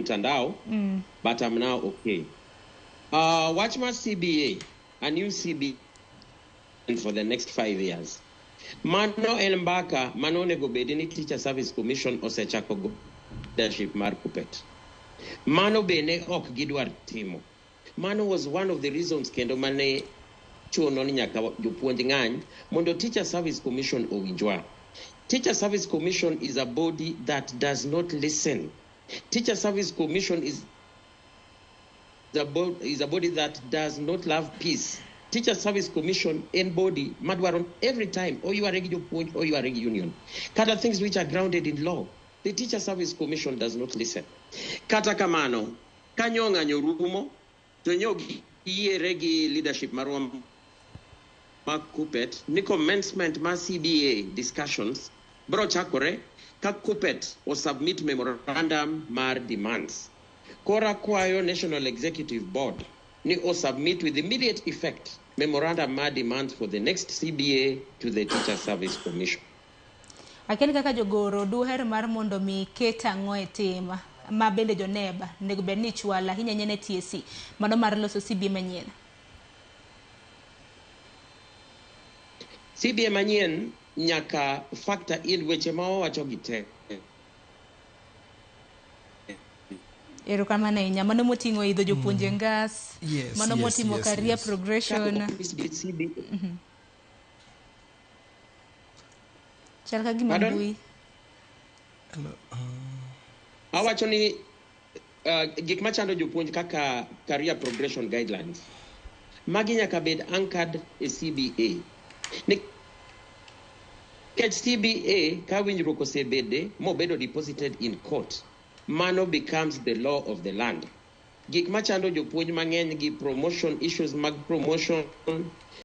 mtandao, but I'm now okay. Watch my CBA, a new CBA for the next 5 years. Mano elmbaka, nonego bedni Teacher Service Commission osechako leadership mar kupet. Mano bene ok gidwar timo. Mano was one of the reasons kendo mane chuno ni nyaka jopuonj ng'any mondo Teacher Service Commission owinjwa. Teacher Service Commission is a body that does not listen. Teacher Service Commission is a body that does not love peace. Teacher Service Commission in body madwaron every time or you are regular point or you are regular union. Kata things which are grounded in law. The Teacher Service Commission does not listen. Kata kamano kanyonga nyorumo tonyogi iye regi leadership marwa makupet ni commencement ma CBA discussions bro chakore ka kupet o submit memorandum mar demands. Kora kwayo National Executive Board ni o submit with immediate effect memorandum mar demands for the next CBA to the Teacher Service Commission. Akeni kaka jogoro duher mar mondo mi keta ngoe tema ma bende joneba nego bedni chwala hinya nyene TSC mano mar loso CBA manyien. CBA manyien nyaka factor in weche ma owacho gite. Ero kama na inya mano motingo idho jopuonje ngas, mano motimo career progression. Chalka gima mbui. Awacho ni gik machando jopuonj kaka career progression guidelines. Magi nyaka bed anchored e CBA. Nikech CBA ka winjruok osebede mobedo deposited in court, mano becomes the law of the land. Gik machando jopuonj mang'eny gi promotion issues mag promotion